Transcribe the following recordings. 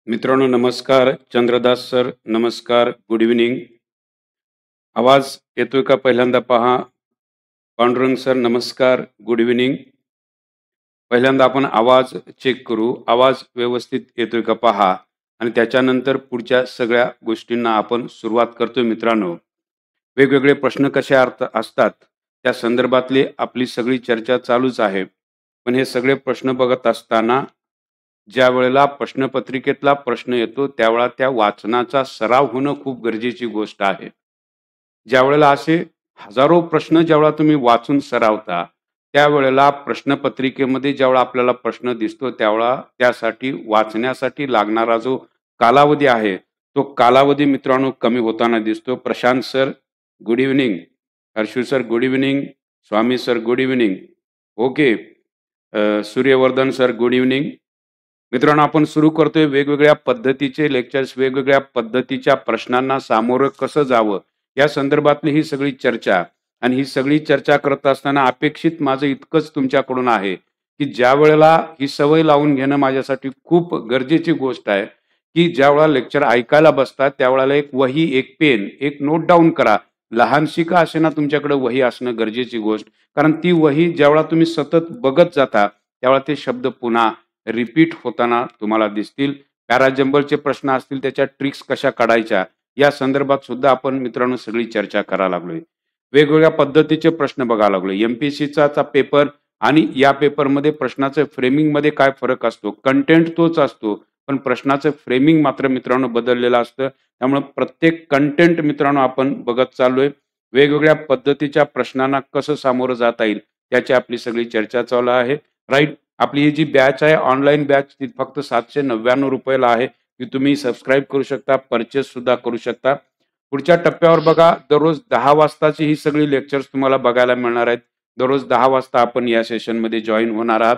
मित्रांनो नमस्कार. चंद्रदास सर नमस्कार. Good evening. आवाज येतोय का पहिल्यांदा पहा. पांडुरंग सर नमस्कार. Good evening. पहिल्यांदा आपण आवाज चेक करू. आवाज व्यवस्थित येतोय का पहा आणि त्याच्यानंतर पुढच्या सगळ्या गोष्टींना आपण सुरुवात करतोय. मित्रांनो वेगवेगळे प्रश्न कसे असतात त्या संदर्भातली आपली सगळी चर्चा चालूच आहे. पण हे सगळे प्रश्न बघत असताना ज्या वेळेला प्रश्नपत्रिकेतला प्रश्न येतो त्यावेळेला त्या वाचनाचा सराव होणं खूप गरजेची गोष्ट आहे. ज्या वेळेला असे हजारो प्रश्न ज्यावेळेला तुम्ही वाचून सरावता त्यावेळेला प्रश्नपत्रिकेमध्ये ज्यावेळेला आपल्याला प्रश्न दिसतो त्यावेळेला त्यासाठी वाचण्यासाठी लागणारा जो कालावधी आहे तो कालावधी मित्रांनो कमी होताना दिसतो. Prashant sir good evening. Harshu sir good evening. Swami sir good evening. Okay. Suryavardhan sir good evening. मित्रांनो आपण सुरू करतोय वेगवेगळ्या पद्धतीचे लेक्चर्स, वेगवेगळ्या पद्धतीच्या प्रश्नांना सामोरं कसं जावं या संदर्भातली ही सगळी चर्चा. आणि ही सगळी चर्चा करत असताना अपेक्षित माझं इतकंच तुमच्याकडून आहे की ज्या वेळेला ही सवय लावून घेणं माझ्यासाठी खूप गरजेची गोष्ट आहे की ज्या वेळेला लेक्चर ऐकायला बसतात त्यावेळेला एक वही, एक पेन, एक नोट डाऊन करा. लहानशी का असे ना तुमच्याकडे वही असणं गरजेची गोष्ट. कारण ती वही ज्यावेळेला तुम्ही सतत बघत जाता त्यावेळेला ते शब्द पुन्हा रिपीट होताना तुम्हाला दिसतील. पॅराजंबलचे प्रश्न असतील त्याच्या ट्रिक्स कशा काढायच्या या संदर्भात सुद्धा आपण मित्रांनो सगळी चर्चा करायला लागलोय. वेगवेगळ्या पद्धतीचे प्रश्न बघायला लागलोय. एमपीएससीचा पेपर आणि या पेपरमध्ये प्रश्नाचे फ्रेमिंग मध्ये काय फरक असतो. कंटेंट तोच असतो पण प्रश्नाचं फ्रेमिंग मात्र मित्रांनो बदललेलं असतं. त्यामुळे प्रत्येक कंटेंट मित्रांनो आपण बघत चाललोय. वेगवेगळ्या पद्धतीच्या प्रश्नांना कसं सामोरं जाता येईल त्याची आपली सगळी चर्चा चालू आहे. राईट. आपली ही जी बॅच आहे ऑनलाईन बॅच ती फक्त 799 रुपयाला आहे. ती तुम्ही सबस्क्राईब करू शकता, परचेस सुद्धा करू शकता. पुढच्या टप्प्यावर बघा दररोज 10 वाजताची ही सगळी लेक्चर्स तुम्हाला बघायला मिळणार आहेत. दररोज 10 वाजता आपण या सेशनमध्ये जॉईन होणार आहात.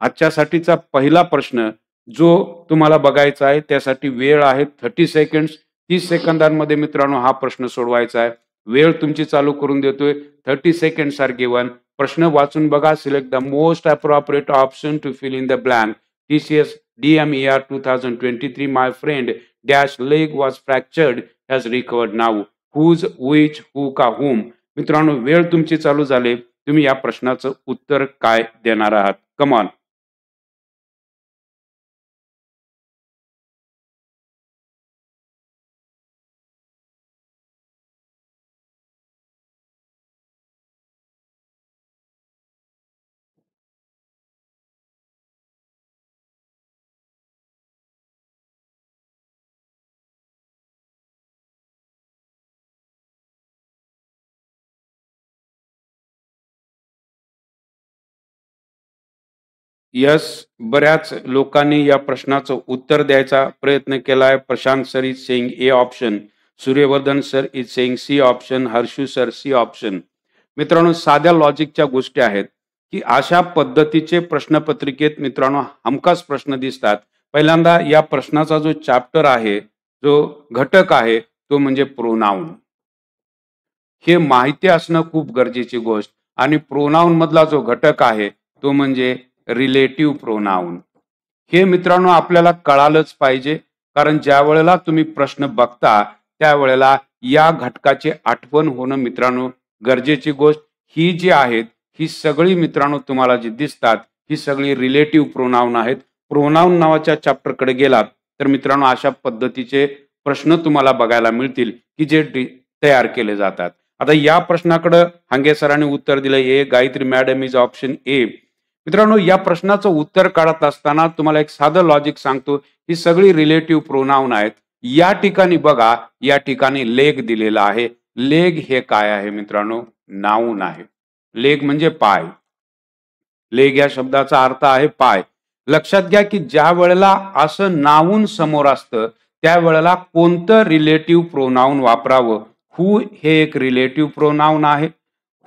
आजच्यासाठीचा पहिला प्रश्न जो तुम्हाला बघायचा आहे त्यासाठी वेळ आहे 30 सेकंड्स. 30 सेकंदांमध्ये मित्रांनो हा प्रश्न सोडवायचा आहे. वेळ तुमची चालू करून देतोय. 30 सेकंड्स आर गिवन. प्रश्न वाचून बघा. Select the most appropriate option to fill in the blank. TCS DMER 2023 my friend dash leg was fractured has recovered now. Whose, which, who का हुम. मित्रांनो वेळ तुमची चालू झाली. तुम्ही या प्रश्नाचं उत्तर काय देणार आहात. कमॉन. यस. बऱ्याच लोकांनी या प्रश्नाचं उत्तर द्यायचा प्रयत्न केलाय. Prashant sir is saying A option. Suryavardhan sir is saying C option. Harshu sir C option. मित्रांनो साध्या लॉजिकच्या गोष्टी आहेत की अशा पद्धतीचे प्रश्नपत्रिकेत मित्रांनो हमखास प्रश्न दिसतात. पहिल्यांदा या प्रश्नाचा जो चॅप्टर आहे, जो घटक आहे तो म्हणजे प्रोनाउन. हे माहिती असणं खूप गरजेची गोष्ट. आणि प्रोनाउन मधला जो घटक आहे तो म्हणजे रिलेटिव्ह प्रोनाउन. हे मित्रांनो आपल्याला कळालंच पाहिजे. कारण ज्या वेळेला तुम्ही प्रश्न बघता त्यावेळेला या घटकाची आठवण होणं मित्रांनो गरजेची गोष्ट. ही जी आहेत ही सगळी मित्रांनो तुम्हाला जी दिसतात ही सगळी रिलेटिव्ह प्रोनाउन आहेत. प्रोनाउन नावाच्या चॅप्टर कडे गेलात तर मित्रांनो अशा पद्धतीचे प्रश्न तुम्हाला बघायला मिळतील की जे तयार केले जातात. आता या प्रश्नाकडे हांगे सरांनी उत्तर दिलंय A. Gayatri madam is option A. मित्रांनो या प्रश्नाचं उत्तर काढत असताना तुम्हाला एक साधं लॉजिक सांगतो. ही सगळी रिलेटिव्ह प्रोनाउन आहेत. या ठिकाणी बघा या ठिकाणी लेग दिलेला आहे. लेग हे काय आहे मित्रांनो. नाऊन आहे. लेग म्हणजे पाय. लेग या शब्दाचा अर्थ आहे पाय. लक्षात घ्या की ज्या वेळेला असं नाऊन समोर असतं त्यावेळेला कोणतं रिलेटिव्ह प्रोनाउन वापरावं. हू हे एक रिलेटिव्ह प्रोनाउन आहे.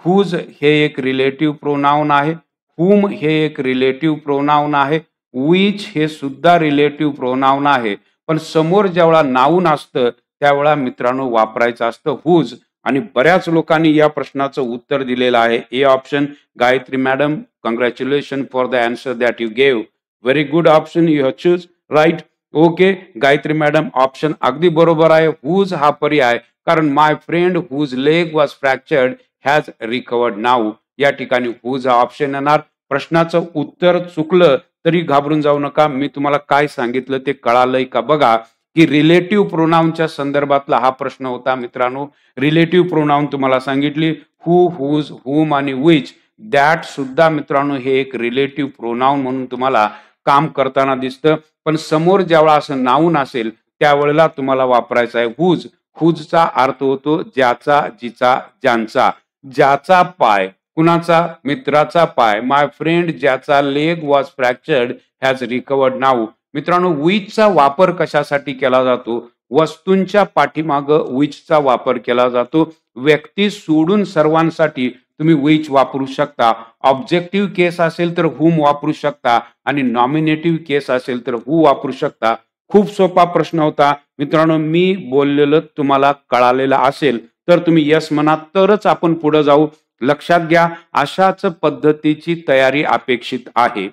हुज हे एक रिलेटिव्ह प्रोनाउन आहे. हुम हे एक रिलेटिव्ह प्रोनाउन आहे. विच हे सुद्धा रिलेटिव्ह प्रोनाउन आहे. पण समोर ज्यावेळेला नाऊन असतं त्यावेळेला मित्रांनो वापरायचं असतं हुज. आणि बऱ्याच लोकांनी या प्रश्नाचं उत्तर दिलेलं आहे A option. Gayatri madam congratulation for the answer that you gave. Very good option you have choose. Right. Okay, Gayatri madam option अगदी बरोबर आहे. हुज हा पर्याय, कारण my friend whose leg was fractured has recovered now. या ठिकाणी हुज हा option येणार. प्रश्नाचं उत्तर चुकलं तरी घाबरून जाऊ नका. मी तुम्हाला काय सांगितलं ते कळालंय का बघा, की रिलेटिव्ह प्रोनाऊनच्या संदर्भातला हा प्रश्न होता मित्रांनो. रिलेटिव्ह प्रोनाऊन तुम्हाला सांगितली, हु, हुज, हुम आणि विच. दॅट सुद्धा मित्रांनो हे एक रिलेटिव्ह प्रोनाऊन म्हणून तुम्हाला काम करताना दिसतं. पण समोर ज्यावेळा असं नाऊन असेल त्यावेळेला तुम्हाला वापरायचा आहे हुज. हुजचा अर्थ होतो ज्याचा, जिचा, ज्यांचा. ज्याचा पाय, कुणाचा? मित्राचा पाय. माय फ्रेंड ज्याचा leg was fractured has recovered now. मित्रांनो, विचचा वापर कशासाठी केला जातो? वस्तूंच्या पाठीमाग विचचा वापर केला जातो. व्यक्ती सोडून सर्वांसाठी तुम्ही विच वापरू शकता. ऑब्जेक्टिव्ह केस असेल तर हुम वापरू शकता आणि नॉमिनेटिव्ह केस असेल तर हु वापरू शकता. खूप सोपा प्रश्न होता मित्रांनो. मी बोललेलं तुम्हाला कळालेलं असेल तर तुम्ही यस म्हणा, तरच आपण पुढे जाऊ. लक्षात घ्या, अशाच पद्धतीची तयारी अपेक्षित आहे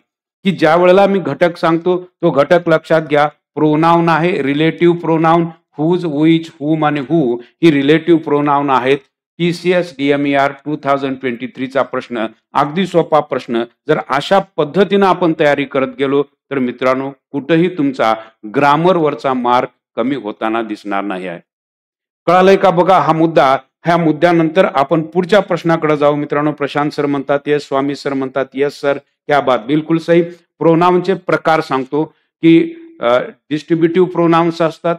की ज्या वेळेला मी घटक सांगतो तो घटक लक्षात घ्या. प्रोनाऊन आहे, रिलेटिव्ह प्रोनाऊन. हुज, विच, हुम आणि हु ही रिलेटिव्ह प्रोनाऊन आहेत. TCS DMER 2023 चा प्रश्न, अगदी सोपा प्रश्न. जर अशा पद्धतीने आपण तयारी करत गेलो तर मित्रांनो कुठेही तुमचा ग्रामरवरचा मार्क कमी होताना दिसणार नाही आहे. कळालंय का बघा हा मुद्दा. ह्या मुद्द्यानंतर आपण पुढच्या प्रश्नाकडे जाऊ मित्रांनो. प्रशांत सर म्हणतात येस, स्वामी सर म्हणतात येस सर, क्या बात, बिलकुल सही. प्रोनाऊनचे प्रकार सांगतो की डिस्ट्रीब्युटिव्ह प्रोनाउन्स असतात,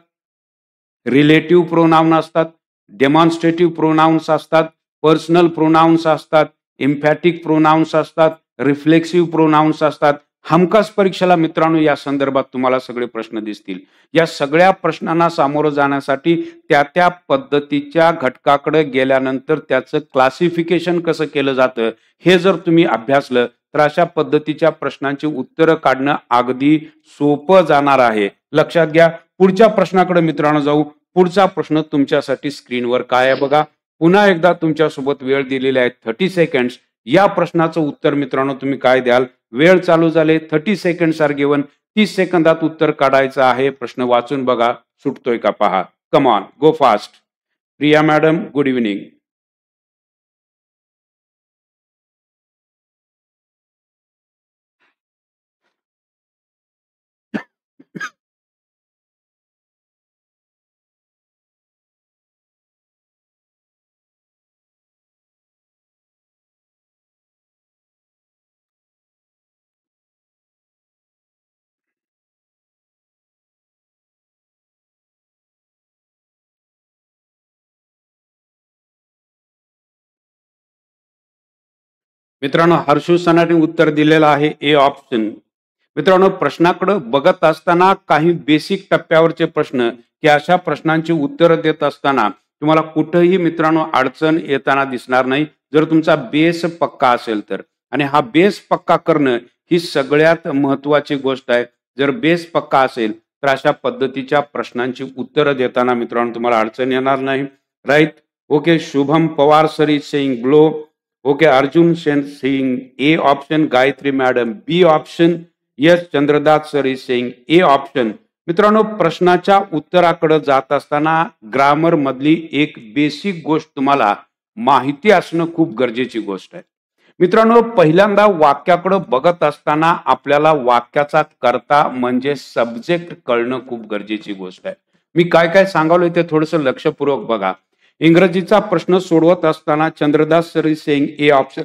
रिलेटिव्ह प्रोनाउन असतात, डेमॉन्स्ट्रेटिव्ह प्रोनाउन्स असतात, पर्सनल प्रोनाउन्स असतात, एम्फॅटिक प्रोनाउन्स असतात, रिफ्लेक्सिव्ह प्रोनाउन्स असतात. हमखास परीक्षेला मित्रांनो या संदर्भात तुम्हाला सगळे प्रश्न दिसतील. या सगळ्या प्रश्नांना सामोरं जाण्यासाठी त्या पद्धतीच्या घटकाकडे गेल्यानंतर त्याचं क्लासिफिकेशन कसं केलं जातं हे जर तुम्ही अभ्यासलं तर अशा पद्धतीच्या प्रश्नांची उत्तरं काढणं अगदी सोपं जाणार आहे. लक्षात घ्या. पुढच्या प्रश्नाकडे मित्रांनो जाऊ. पुढचा प्रश्न तुमच्यासाठी स्क्रीनवर काय आहे बघा. पुन्हा एकदा तुमच्यासोबत वेळ दिलेली आहे 30 सेकंड्स. या प्रश्नाचं उत्तर मित्रांनो तुम्ही काय द्याल? वेळ चालू झाले, 30 सेकंड्स आर गिवन. 30 सेकंदात उत्तर काढायचं आहे. प्रश्न वाचून बघा, सुटतोय का पहा. कम on, go fast. Priya madam, good evening. मित्रांनो, हर्षू सनाने उत्तर दिलेलं आहे ए ऑप्शन. मित्रांनो, प्रश्नाकडे बघत असताना काही बेसिक टप्प्यावरचे प्रश्न की अशा प्रश्नांची उत्तरं देत असताना तुम्हाला कुठेही मित्रांनो अडचण येताना दिसणार नाही जर तुमचा बेस पक्का असेल तर. आणि हा बेस पक्का करणं ही सगळ्यात महत्वाची गोष्ट आहे. जर बेस पक्का असेल तर अशा पद्धतीच्या प्रश्नांची उत्तरं देताना मित्रांनो तुम्हाला अडचण येणार नाही. Right. Okay. Shubham Pawar sir is saying blow. Okay. Arjun Sen saying A option. Gayatri madam B option. Yes. Chandradas sir is saying A option. मित्रांनो, प्रश्नाच्या उत्तराकडे जात असताना ग्रामर मधली एक बेसिक गोष्ट तुम्हाला माहिती असणं खूप गरजेची गोष्ट आहे. मित्रांनो, पहिल्यांदा वाक्याकडे बघत असताना आपल्याला वाक्याचा कर्ता म्हणजे सब्जेक्ट कळणं खूप गरजेची गोष्ट आहे. मी काय काय सांगालोय ते थोडंसं लक्षपूर्वक बघा. इंग्रजीचा प्रश्न सोडवत असताना Chandradas sir is saying A option.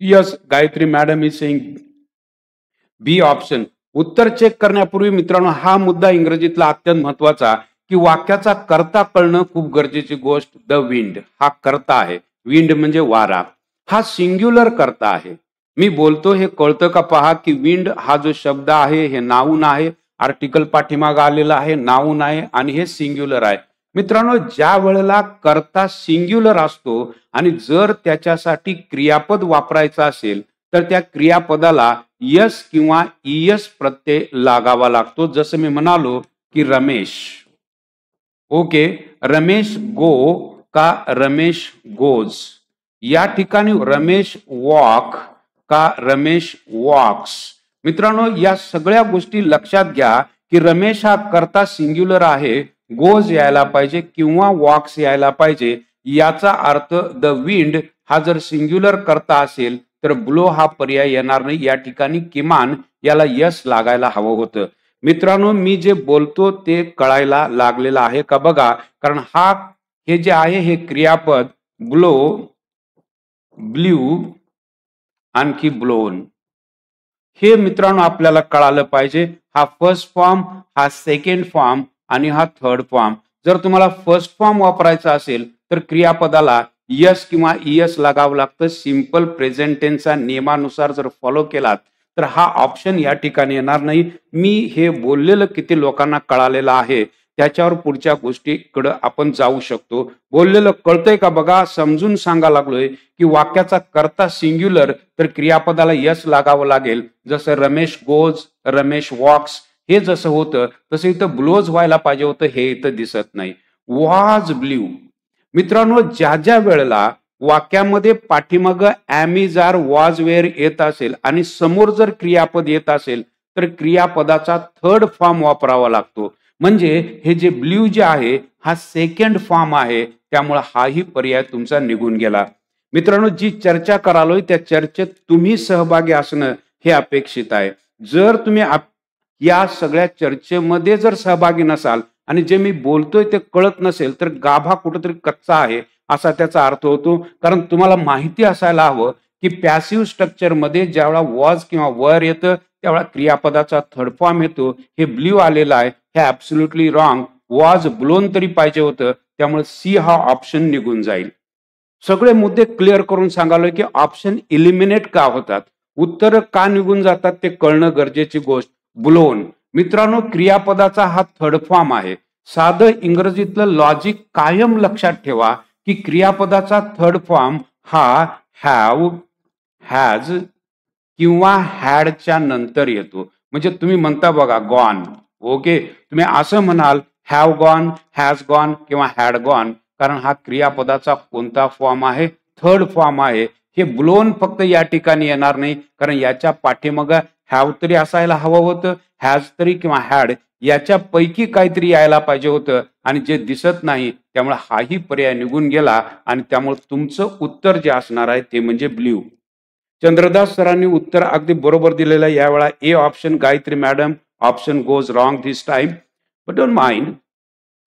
Yes. Gayatri madam is saying B option. उत्तर चेक करण्यापूर्वी मित्रांनो हा मुद्दा इंग्रजीतला अत्यंत महत्वाचा की वाक्याचा कर्ता कळणं खूप गरजेची गोष्ट. द विंड हा कर्ता आहे. विंड म्हणजे वारा. हा सिंग्युलर कर्ता आहे. मी बोलतो हे कळतं का पहा की विंड हा जो शब्द आहे हे नाऊन आहे. आर्टिकल पाठीमाग आलेला आहे, नाऊन आहे आणि हे सिंग्युलर आहे. मित्रांनो, ज्या वेळेला कर्ता सिंग्युलर असतो आणि जर त्याच्यासाठी क्रियापद वापरायचं असेल तर त्या क्रियापदाला यस किंवा ईएस प्रत्यय लागावा लागतो. जसं मी म्हणालो की रमेश. ओके. रमेश गो का रमेश गोज. या ठिकाणी रमेश वॉक का रमेश वॉक्स. मित्रांनो, या सगळ्या गोष्टी लक्षात घ्या की रमेश हा कर्ता सिंग्युलर आहे, गोज यायला पाहिजे किंवा वॉक्स यायला पाहिजे. याचा अर्थ द विंड हा जर सिंग्युलर कर्ता असेल तर ब्लो हा पर्याय येणार नाही. या ठिकाणी किमान याला यस लागायला हवं होतं. मित्रांनो, मी जे बोलतो ते कळायला लागलेलं आहे का बघा. कारण हे जे आहे हे क्रियापद ब्लो, ब्ल्यू आणखी ब्लोन, हे मित्रांनो आपल्याला कळालं पाहिजे. हा फर्स्ट फॉर्म, हा सेकंड फॉर्म आणि हा थर्ड फॉर्म. जर तुम्हाला फर्स्ट फॉर्म वापरायचा असेल तर क्रियापदाला यस किंवा ईएस लागावं लागतं. सिंपल प्रेझेंट टेन्सच्या नियमानुसार जर फॉलो केलात तर हा ऑप्शन या ठिकाणी येणार नाही. मी हे बोललेलं किती लोकांना कळालेलं आहे त्याच्यावर पुढच्या गोष्टीकडे आपण जाऊ शकतो. बोललेलं कळतंय का बघा, समजून सांगा लागलोय की वाक्याचा कर्ता सिंग्युलर तर क्रियापदाला यस लागावं लागेल. जसं रमेश गोज, रमेश वॉक्स हे जसं होतं तसं इथं ब्लोज व्हायला पाहिजे होतं, हे इथं दिसत नाही. Was blue. मित्रांनो, ज्या ज्या वेळेला वाक्यामध्ये पाठीमागं am is are was were येत असेल आणि समोर जर क्रियापद येत असेल तर क्रियापदाचा थर्ड फॉर्म वापरावा लागतो. म्हणजे हे जे ब्ल्यू जे आहे हा सेकंड फॉर्म आहे, त्यामुळे हाही पर्याय तुमचा निघून गेला. मित्रांनो, जी चर्चा करालोय त्या चर्चेत तुम्ही सहभागी असणं हे अपेक्षित आहे. जर तुम्ही या सगळ्या चर्चेमध्ये जर सहभागी नसाल आणि जे मी बोलतोय ते कळत नसेल तर गाभा कुठेतरी कच्चा आहे असा त्याचा अर्थ होतो. कारण तुम्हाला माहिती असायला हवं की पॅसिव्ह स्ट्रक्चर मध्ये ज्यावेळा वॉज किंवा वर येतं त्यावेळा क्रियापदाचा थर्ड फॉर्म येतो. हे ब्ल्यू आलेला आहे, हे ऍब्सोल्युटली रॉंग. वॉज ब्लोन तरी पाहिजे होतं, त्यामुळे सी हा ऑप्शन निघून जाईल. सगळे मुद्दे क्लिअर करून सांगालोय की ऑप्शन इलिमिनेट का होतात, उत्तर का निघून जातात ते कळणं गरजेची गोष्ट. ब्लोन. मित्रांनो, क्रियापदाचा हा थर्ड फॉर्म आहे. साधं इंग्रजीतलं लॉजिक कायम लक्षात ठेवा की क्रियापदाचा थर्ड फॉर्म हा हॅव, हॅज किंवा हॅडच्या नंतर येतो. म्हणजे तुम्ही म्हणता बघा गॉन, ओके, तुम्ही असं म्हणाल हॅव गॉन, हॅज गॉन किंवा हॅड गॉन, कारण हा क्रियापदाचा कोणता फॉर्म आहे, थर्ड फॉर्म आहे. हे ब्लोन फक्त या ठिकाणी येणार नाही, कारण याच्या पाठीमागं हॅव तरी असायला हवं होतं, हॅज तरी किंवा हॅड याच्या पैकी काहीतरी यायला पाहिजे होतं आणि जे दिसत नाही, त्यामुळे हाही पर्याय निघून गेला आणि त्यामुळे तुमचं उत्तर जे असणार आहे ते म्हणजे ब्ल्यू. चंद्रदास सरांनी उत्तर अगदी बरोबर दिलेलं आहे. यावेळा A option Gayatri madam, option goes wrong this time. But don't mind,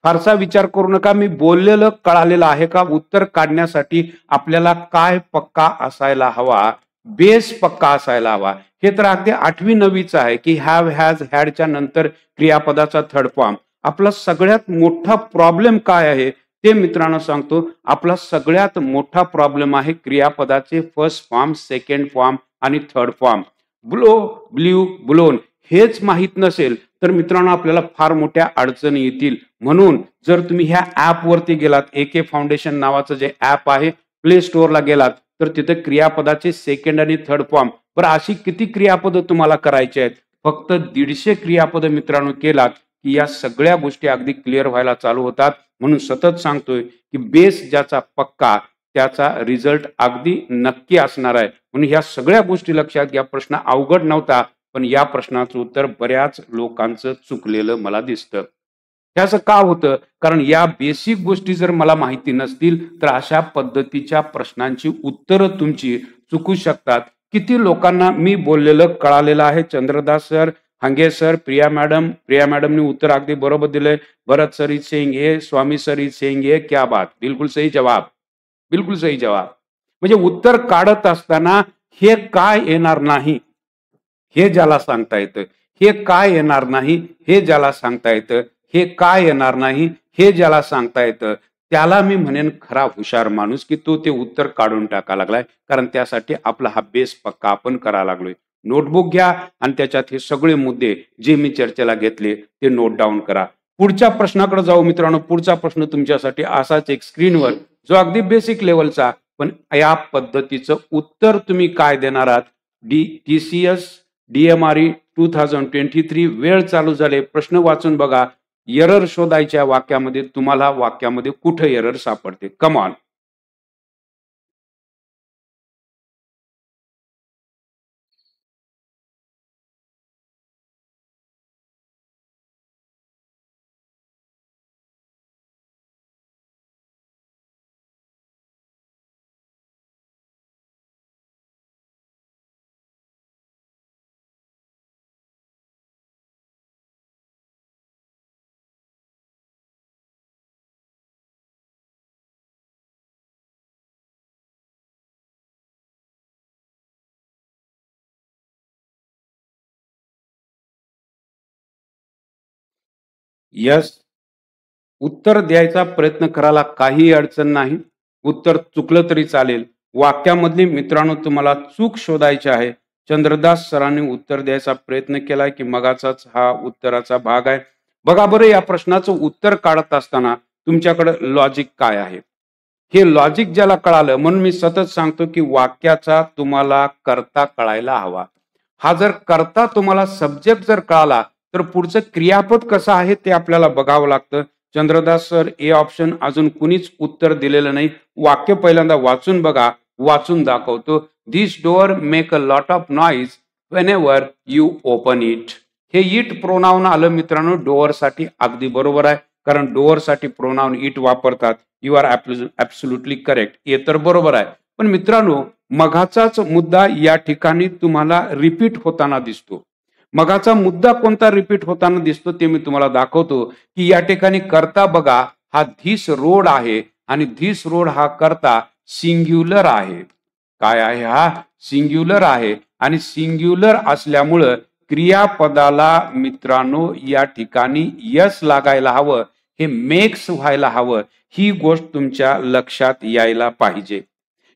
फारसा विचार करू नका. मी बोललेलं कळालेलं आहे का. उत्तर काढण्यासाठी आपल्याला काय पक्का असायला हवा, बेस पक्का असायला हवा. हे तर अगदी 8वी 9वीच आहे की हॅव, हॅज, हॅडच्या नंतर क्रियापदाचा थर्ड फॉर्म. आपला सगळ्यात मोठा प्रॉब्लेम काय आहे ते मित्रांनो सांगतो. आपला सगळ्यात मोठा प्रॉब्लेम आहे क्रियापदाचे फर्स्ट फॉर्म, सेकंड फॉर्म आणि third form. Blow, blue, blown हेच माहित नसेल तर मित्रांनो आपल्याला फार मोठ्या अडचणी येतील. म्हणून जर तुम्ही ह्या ऍप वरती गेलात, AK फाउंडेशन नावाचं जे ऍप आहे, प्ले स्टोअरला गेलात तर तिथे क्रियापदाचे सेकंड आणि थर्ड फॉर्म, बरं अशी किती क्रियापदं तुम्हाला करायची आहेत, फक्त 150 क्रियापदं मित्रांनो केलात की या सगळ्या गोष्टी अगदी क्लिअर व्हायला चालू होतात. म्हणून सतत सांगतोय की बेस ज्याचा पक्का त्याचा रिझल्ट अगदी नक्की असणार आहे. म्हणून ह्या सगळ्या गोष्टी लक्षात घ्या. प्रश्न अवघड नव्हता, पण या प्रश्नाचं उत्तर बऱ्याच लोकांचं चुकलेलं मला दिसतं. हे असं का होतं, कारण या बेसिक गोष्टी जर मला माहिती नसतील तर अशा पद्धतीच्या प्रश्नांची उत्तरं तुमची चुकू शकतात. किती लोकांना मी बोललेलं कळालेलं आहे. चंद्रदास सर, हंगे सर, प्रिया मॅडमनी उत्तर अगदी बरोबर दिलंय. Bharat sir is saying A, Swami sir is saying A, क्या बात, बिलकुल सही जवाब, बिलकुल सही जवाब. म्हणजे उत्तर काढत असताना हे काय येणार नाही हे ज्याला सांगता येतं, हे काय येणार नाही हे ज्याला सांगता येतं, हे काय येणार नाही हे ज्याला सांगता येतं, त्याला मी म्हणेन खरा हुशार माणूस की तो ते उत्तर काढून टाका लागलाय. कारण त्यासाठी आपला हा बेस पक्का आपण करा लागलोय. नोटबुक घ्या आणि त्याच्यात हे सगळे मुद्दे जे मी चर्चेला घेतले ते नोट डाऊन करा. पुढच्या प्रश्नाकडे जाऊ मित्रांनो. पुढचा प्रश्न तुमच्यासाठी असाच एक स्क्रीनवर, जो अगदी बेसिक लेवलचा, पण या पद्धतीचं उत्तर तुम्ही काय देणार आहात. TCS DMRE 2023 वेळ चालू झाले. प्रश्न वाचून बघा. एरर शोधायच्या वाक्यामध्ये तुम्हाला वाक्यामध्ये कुठे एरर सापडते. Come on. यस, उत्तर द्यायचा प्रयत्न करायला काही अडचण नाही. उत्तर चुकलं तरी चालेल. वाक्यामधली मित्रांनो तुम्हाला चूक शोधायची आहे. चंद्रदास सरांनी उत्तर द्यायचा प्रयत्न केलाय की मगाचाच हा उत्तराचा भाग आहे. बघा बरं, या प्रश्नाचं उत्तर काढत असताना तुमच्याकडे लॉजिक काय आहे हे लॉजिक ज्याला कळालं, म्हणून मी सतत सांगतो की वाक्याचा तुम्हाला कर्ता कळायला हवा. हा जर कर्ता तुम्हाला सब्जेक्ट जर कळाला तर पुढचं क्रियापद कसं आहे ते आपल्याला बघावं लागतं. चंद्रदास सर, ए ऑप्शन अजून कुणीच उत्तर दिलेलं नाही. वाक्य पहिल्यांदा वाचून बघा, वाचून दाखवतो. This door make a lot of noise whenever you open it. हे इट प्रोनाउन आलं मित्रांनो डोअर साठी, अगदी बरोबर आहे, कारण डोअर साठी प्रोनाउन इट वापरतात. यू आर ऍब्सोल्युटली करेक्ट, हे तर बरोबर आहे. पण मित्रांनो, मघाचाच मुद्दा या ठिकाणी तुम्हाला रिपीट होताना दिसतो. मगाचा मुद्दा कोणता रिपीट होताना दिसतो ते मी तुम्हाला दाखवतो की या ठिकाणी कर्ता बघा, हा धिस रोड आहे आणि धिस रोड हा कर्ता सिंग्युलर आहे. काय आहे? हा सिंग्युलर आहे आणि सिंग्युलर असल्यामुळं क्रियापदाला मित्रांनो या ठिकाणी यस लागायला हवं, हे मेक्स व्हायला हवं. ही गोष्ट तुमच्या लक्षात यायला पाहिजे.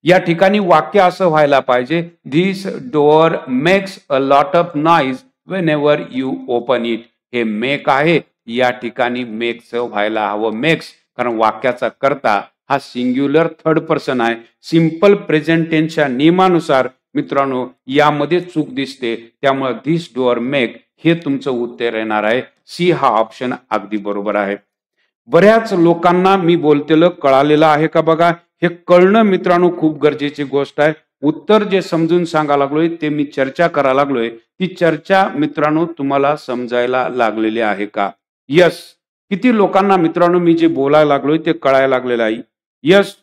या ठिकाणी वाक्य असं व्हायला पाहिजे, this door makes a lot of noise Wien you open it. हे मेक आहे, या ठिकाणी मेक्स व्हायला हवं मेक्स, कारण वाक्याचा कर्ता हा सिंग्युलर थर्ड पर्सन आहे. सिंपल प्रेझेंट टेन्सच्या नियमानुसार मित्रांनो यामध्ये चूक दिसते, त्यामुळे धिस डोअर मेक हे तुमचं उत्तर येणार आहे. सी हा ऑप्शन अगदी बरोबर आहे. बऱ्याच लोकांना मी बोलतेलं कळालेलं आहे का बघा, हे कळणं मित्रांनो खूप गरजेची गोष्ट आहे. उत्तर जे समजून सांगा लागलोय ते मी चर्चा करा लागलोय, ती चर्चा मित्रांनो तुम्हाला समजायला लागलेली आहे का? यस. किती लोकांना मित्रांनो मी जे बोलायला लागलोय ते कळायला लागलेलं आहे? यस.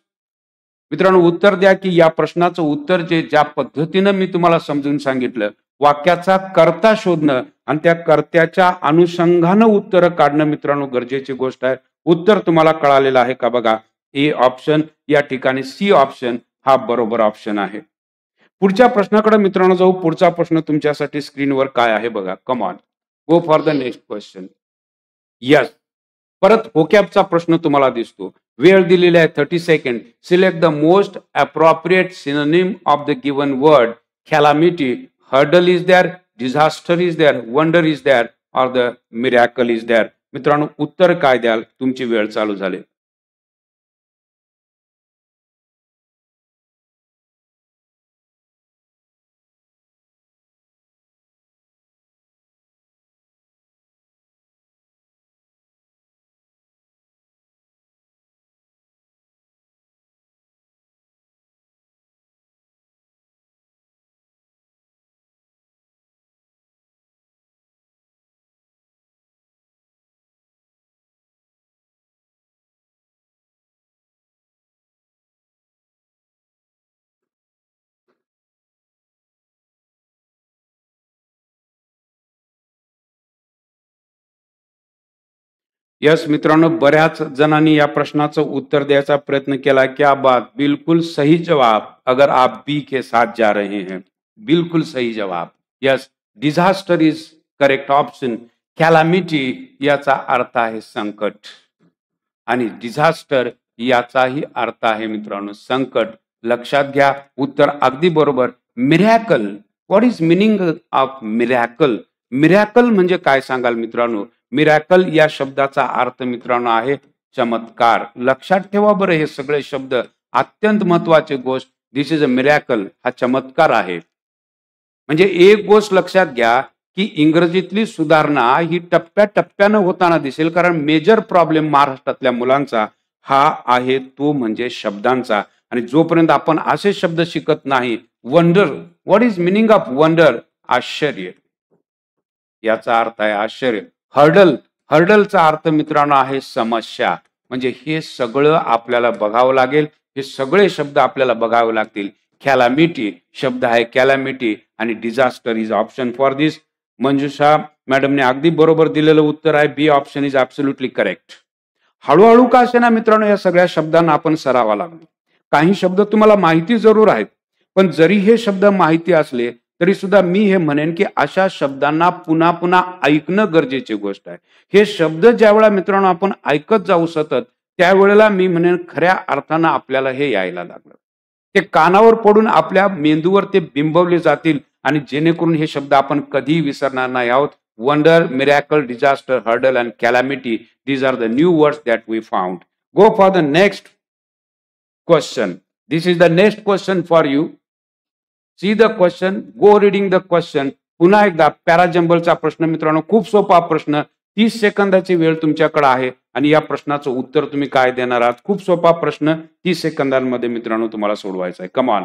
मित्रांनो उत्तर द्या की या प्रश्नाचं उत्तर जे ज्या पद्धतीनं मी तुम्हाला समजून सांगितलं, वाक्याचा कर्ता शोधणं आणि त्या कर्त्याच्या अनुषंगानं उत्तर काढणं मित्रांनो गरजेची गोष्ट आहे. उत्तर तुम्हाला कळालेलं आहे का बघा? ए ऑप्शन, या ठिकाणी सी ऑप्शन हा बरोबर ऑप्शन आहे. पुढच्या प्रश्नाकडे मित्रांनो जाऊ. पुढचा प्रश्न तुमच्यासाठी स्क्रीनवर काय आहे बघा. Come on, go for the next question. Yes, परत होकॅबचा प्रश्न तुम्हाला दिसतो. वेळ दिलेली आहे 30 second. Select the most appropriate synonym of the given word. Calamity, hurdle is there, disaster is there, wonder is there और द मिरॅकल इज देअर. मित्रांनो उत्तर काय द्याल? तुमची वेळ चालू झाली. यस मित्रांनो, बऱ्याच जणांनी या प्रश्नाचं उत्तर द्यायचा प्रयत्न केला. क्या बात, बिल्कुल सही जवाब. अगर आप बी के साथ जा रहे हैं, बिल्कुल सही जवाब. Yes, disaster is correct option. Calamity याचा अर्थ आहे संकट आणि डिझास्टर याचाही अर्थ आहे मित्रांनो संकट. लक्षात घ्या, उत्तर अगदी बरोबर. Miracle, what is meaning of miracle? Miracle म्हणजे काय सांगाल मित्रांनो? मिरॅकल या शब्दाचा अर्थ मित्रांनो आहे चमत्कार. लक्षात ठेवा बरं, हे सगळे शब्द अत्यंत महत्वाचे गोष्ट. दिस इज अ मिरॅकल, हा चमत्कार आहे. म्हणजे एक गोष्ट लक्षात घ्या की इंग्रजीतली सुधारणा ही टप्प्याटप्प्यानं होताना दिसेल, कारण मेजर प्रॉब्लेम महाराष्ट्रातल्या मुलांचा हा आहे तो म्हणजे शब्दांचा. आणि जोपर्यंत आपण असे शब्द शिकत नाही, wonder, what is meaning of wonder? आश्चर्य, याचा अर्थ आहे आश्चर्य. हर्डल, हर्डलचा अर्थ मित्रांनो आहे समस्या. म्हणजे हे सगळं आपल्याला बघावं लागेल, हे सगळे शब्द आपल्याला बघावे लागतील. कॅलामिटी शब्द आहे कॅलामिटी आणि डिझास्टर इज ऑप्शन फॉर दिस. मंजुषा मॅडमने अगदी बरोबर दिलेलं उत्तर आहे. बी ऑप्शन इज ऍब्सोल्युटली करेक्ट. हळूहळू का असे ना मित्रांनो या सगळ्या शब्दांना आपण सरावा लागलो. काही शब्द तुम्हाला माहिती जरूर आहेत, पण जरी हे शब्द माहिती असले तरी सुद्धा मी हे म्हणेन की अशा शब्दांना पुन्हा पुन्हा ऐकणं गरजेची गोष्ट आहे. हे शब्द ज्यावेळेला मित्रांनो आपण ऐकत जाऊ सतत, त्यावेळेला मी म्हणेन खऱ्या अर्थानं आपल्याला हे यायला लागलं. ते कानावर पडून आपल्या मेंदूवर ते बिंबवले जातील आणि जेणेकरून हे शब्द आपण कधीही विसरणार नाही आहोत. Wonder, miracle, disaster, hurdle and calamity, these are the new words that we found. Go for the next question. This is the next question for you. See the question, go reading the question. पुन्हा एकदा पॅराजंबलचा प्रश्न मित्रांनो, खूप सोपा प्रश्न. 30 सेकंदाची वेळ तुमच्याकडे आहे आणि या प्रश्नाचं उत्तर तुम्ही काय देणार आहात? खूप सोपा प्रश्न 30 सेकंदांमध्ये मित्रांनो तुम्हाला सोडवायचा आहे. Come on.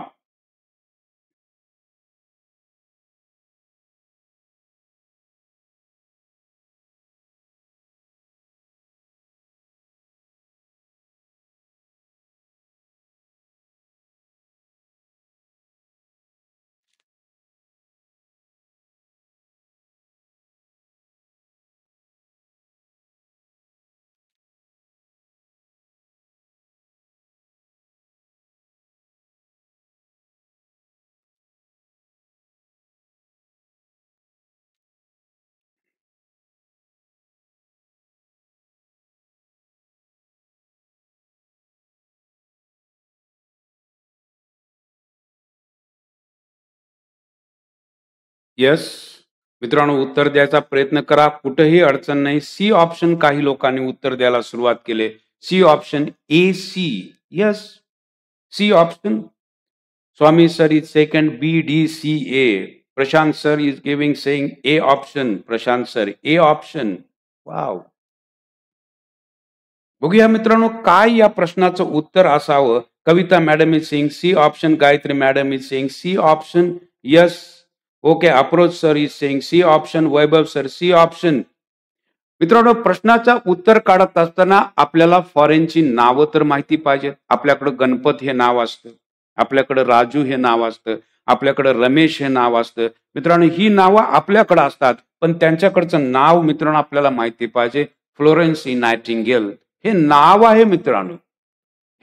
येस मित्रांनो, उत्तर द्यायचा प्रयत्न करा. कुठेही अडचण नाही. सी ऑप्शन काही लोकांनी उत्तर द्यायला सुरुवात केले. C option A C. Yes, C option. Swami sir is second. B D C A. Prashant sir is giving saying A option. Prashant sir A option. Wow. बघूया मित्रांनो काय या प्रश्नाचं उत्तर असावं. Kavita madam is saying C option. Gayatri madam is saying C option. Yes. Okay, approach sir is saying C option. Vaibhav sir C option. मित्रांनो, प्रश्नाचं उत्तर काढत असताना आपल्याला फॉरेनची नावं तर माहिती पाहिजेत. आपल्याकडे गणपत हे नाव असतं, आपल्याकडे राजू हे नाव असतं, आपल्याकडे रमेश हे नाव असतं. मित्रांनो, ही नावं आपल्याकडे असतात, पण त्यांच्याकडचं नाव मित्रांनो आपल्याला माहिती पाहिजे. फ्लोरेन्सी नायटिंगेल हे नाव आहे मित्रांनो,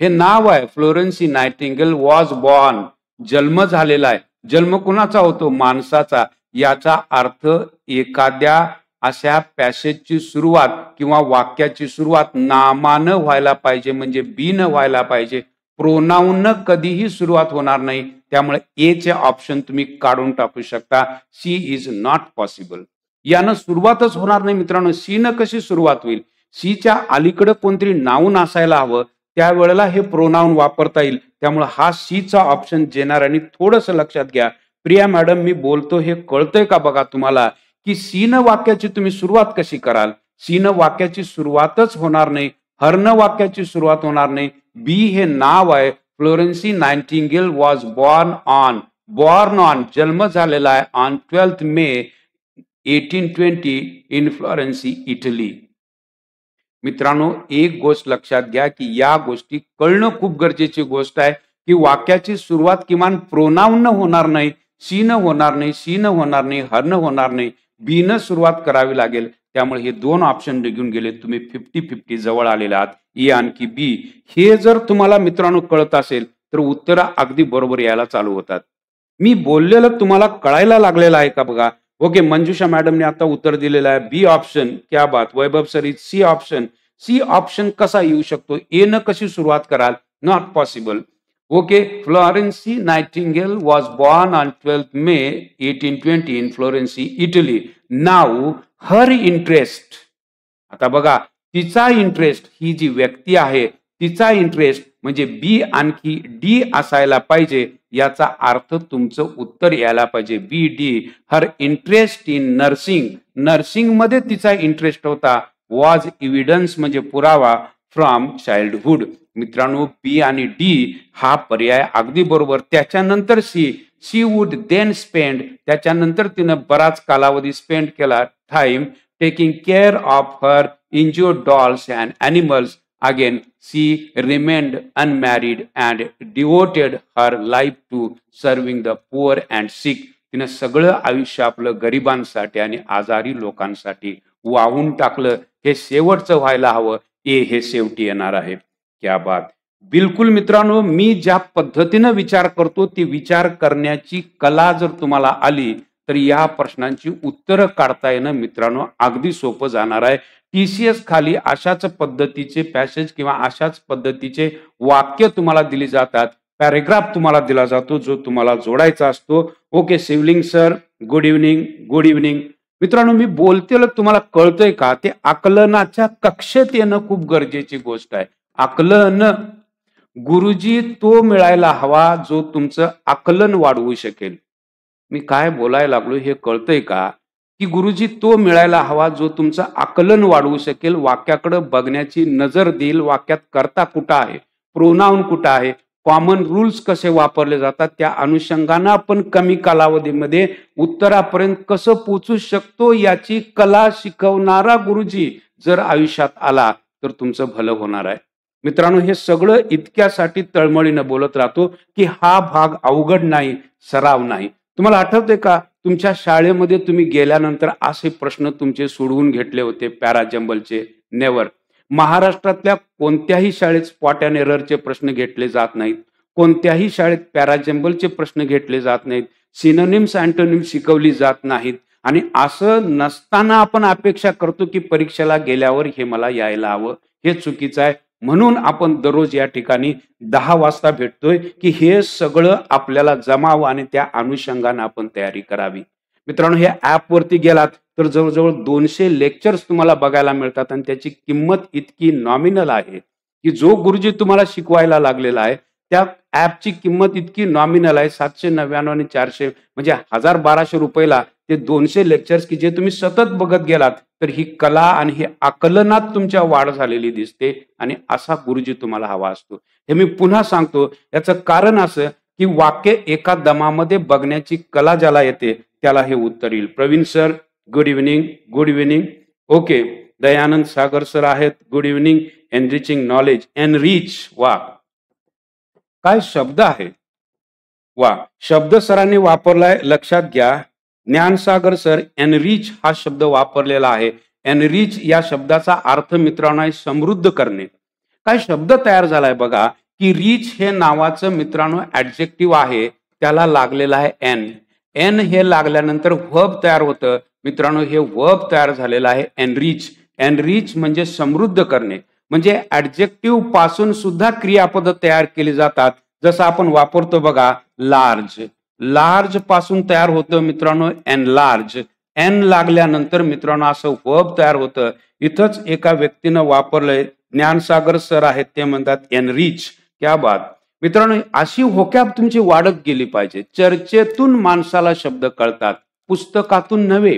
हे नाव आहे. Florence Nightingale was born. जन्म झालेला आहे. जन्म कुणाचा होतो? माणसाचा. याचा अर्थ एखाद्या अशा पॅसेजची सुरुवात किंवा वाक्याची सुरुवात नामानं व्हायला पाहिजे, म्हणजे बी न व्हायला पाहिजे. प्रोनाऊन कधीही सुरुवात होणार नाही. त्यामुळे ए चे ऑप्शन तुम्ही काढून टाकू शकता. C is not possible. यानं सुरुवातच होणार नाही मित्रांनो. सी न कशी सुरुवात होईल? सीच्या अलीकडे कोणतरी नाऊन असायला हवं, त्यावेळेला हे प्रोनाऊन वापरता येईल. त्यामुळे हा सीचा ऑप्शन देणाऱ्यांनी थोडंसं लक्षात घ्या. प्रिया मॅडम, मी बोलतो हे कळतंय का बघा तुम्हाला, की सीन वाक्याची तुम्ही सुरुवात कशी कराल? सीन वाक्याची सुरुवातच होणार नाही. हरन वाक्याची सुरुवात होणार नाही. बी हे नाव आहे. Florence Nightingale was born on. Born on जन्म झालेला आहे on 12 May 1820 in Florence, Italy. मित्रांनो, एक गोष्ट लक्षात घ्या की या गोष्टी कळणं खूप गरजेची गोष्ट आहे की वाक्याची सुरुवात किमान प्रोनाऊन होणार नाही, सी न होणार नाही, सी न होणार नाही, हर न होणार नाही, बी न सुरुवात करावी लागेल. त्यामुळे हे दोन ऑप्शन निघून गेले. तुम्ही 50-50 जवळ आलेले आहात. ए आणखी बी. हे जर तुम्हाला मित्रांनो कळत असेल तर उत्तर अगदी बरोबर यायला चालू होतात. मी बोललेलं तुम्हाला कळायला लागलेलं आहे का बघा. ओके, मंजुषा मॅडमने आता उत्तर दिलेलं आहे बी ऑप्शन. क्या बात. Vaibhav sir is C option. C option कसा येऊ शकतो? ए न कशी सुरुवात कराल? Not possible. Okay, Florence Nightingale was born on 12 May 1820 in Florence, Italy. नाव हर इंटरेस्ट. आता बघा, तिचा इंटरेस्ट, ही जी व्यक्ती आहे तिचा इंटरेस्ट म्हणजे बी आणखी डी असायला पाहिजे. याचा अर्थ तुमचं उत्तर यायला पाहिजे B D. Her interest in nursing. Nursing मध्ये तिचा इंटरेस्ट होता. वॉज एव्हिडन्स म्हणजे पुरावा. From childhood. मित्रांनो, बी आणि डी हा पर्याय अगदी बरोबर. त्याच्यानंतर C. She would then spend. त्याच्यानंतर तिनं बराच कालावधी स्पेंड केला. Time taking care of her injured dolls and animals. Again, she remained unmarried and devoted her life to serving the poor and sick. तिने सगळं आयुष्य आपलं गरिबांसाठी आणि आजारी लोकांसाठी वाहून टाकलं. हे शेवटचं व्हायला हवं. ए हे शेवटी येणार आहे. क्या बात. बिलकुल मित्रांनो, मी ज्या पद्धतीनं विचार करतो ती विचार करण्याची कला जर तुम्हाला आली तर या प्रश्नांची उत्तरं काढता येणं मित्रांनो अगदी सोपं जाणार आहे. टीसीएस खाली अशाच पद्धतीचे पॅसेज किंवा अशाच पद्धतीचे वाक्य तुम्हाला दिली जातात. पॅरेग्राफ तुम्हाला दिला जातो जो तुम्हाला जोडायचा असतो. Okay Shivling sir, good evening. Good evening. मित्रांनो, मी बोलतेलं तुम्हाला कळतंय का? ते आकलनाच्या कक्षेत येणं खूप गरजेची गोष्ट आहे. आकलन. गुरुजी तो मिळायला हवा जो तुमचं आकलन वाढवू शकेल. मी काय बोलायला लागलो हे कळतंय का? की गुरुजी तो मिळायला हवा जो तुमचं आकलन वाढवू शकेल, वाक्याकडे बघण्याची नजर देईल, वाक्यात कर्ता कुठं आहे, प्रोनाउन कुठं आहे, कॉमन रूल्स कसे वापरले जातात, त्या अनुषंगानं आपण कमी कालावधीमध्ये उत्तरापर्यंत कसं पोहोचू शकतो याची कला शिकवणारा गुरुजी जर आयुष्यात आला तर तुमचं भलं होणार आहे. मित्रांनो, हे सगळं इतक्यासाठी तळमळीनं बोलत राहतो की हा भाग अवघड नाही, सराव नाही. तुम्हाला आठवतंय का तुमच्या शाळेमध्ये तुम्ही गेल्यानंतर असे प्रश्न तुमचे सोडवून घेतले होते पॅराजंबलचे? नेवर. महाराष्ट्रातल्या कोणत्याही शाळेत स्पॉट अँड एररचे प्रश्न घेतले जात नाहीत. कोणत्याही शाळेत पॅराजंबलचे प्रश्न घेतले जात नाहीत. सिनोनिम्स अँटोनिम्स शिकवली जात नाहीत. आणि असं नसताना आपण अपेक्षा करतो की परीक्षेला गेल्यावर हे मला यायला हवं. हे चुकीचं आहे. म्हणून आपण दररोज या ठिकाणी 10 वाजता भेटतोय की हे सगळं आपल्याला जमावं आणि त्या अनुषंगाने आपण तयारी करावी. मित्रांनो, हे ऍप वरती गेलात तर जवळजवळ 200 लेक्चर्स तुम्हाला बघायला मिळतात आणि त्याची किंमत इतकी नॉमिनल आहे की जो गुरुजी तुम्हाला शिकवायला लागलेला आहे त्या ऍपची किंमत इतकी नॉमिनल आहे. 799 आणि 400 म्हणजे 1000-1200 रुपयाला ते 200 लेक्चर्स की जे तुम्ही सतत बघत गेलात तर ही कला आणि ही आकलनात तुमच्या वाढ झालेली दिसते आणि असा गुरुजी तुम्हाला हवा असतो. हे मी पुन्हा सांगतो. याचं कारण असं की वाक्य एका दमामध्ये बघण्याची कला ज्याला येते त्याला हे उत्तर येईल. Praveen sir, good evening. Good evening. Okay. Dayanand Sagar sir आहेत. Good evening. Enriching knowledge. Enrich. वा, काय शब्द आहे. वा, शब्द सरांनी वापरलाय, लक्षात घ्या. ज्ञानसागर सर एनरिच हा शब्द वापरलेला आहे. एनरिच या शब्दाचा अर्थ मित्रांनो आहे समृद्ध करणे. काय शब्द तयार झालाय बघा की रिच हे नावाचं मित्रांनो ऍडजेक्टिव्ह आहे, त्याला लागलेला आहे एन. एन हे लागल्यानंतर व्हर्ब तयार होतं. मित्रांनो, हे व्हर्ब तयार झालेलं आहे एनरिच. एनरिच म्हणजे समृद्ध करणे. म्हणजे ऍडजेक्टिव्ह पासून सुद्धा क्रियापद तयार केली जातात. जसं आपण वापरतो बघा लार्ज. लार्ज पासून तयार होतं मित्रांनो एनलार्ज. एन लागल्यानंतर मित्रांनो असं वर्ब तयार होतं. इथंच एका व्यक्तीनं वापरलंय, ज्ञानसागर सर आहेत, ते म्हणतात एनरिच. क्या बात. मित्रांनो, अशी होकॅब तुमची वाढत गेली पाहिजे. चर्चेतून माणसाला शब्द कळतात, पुस्तकातून नव्हे.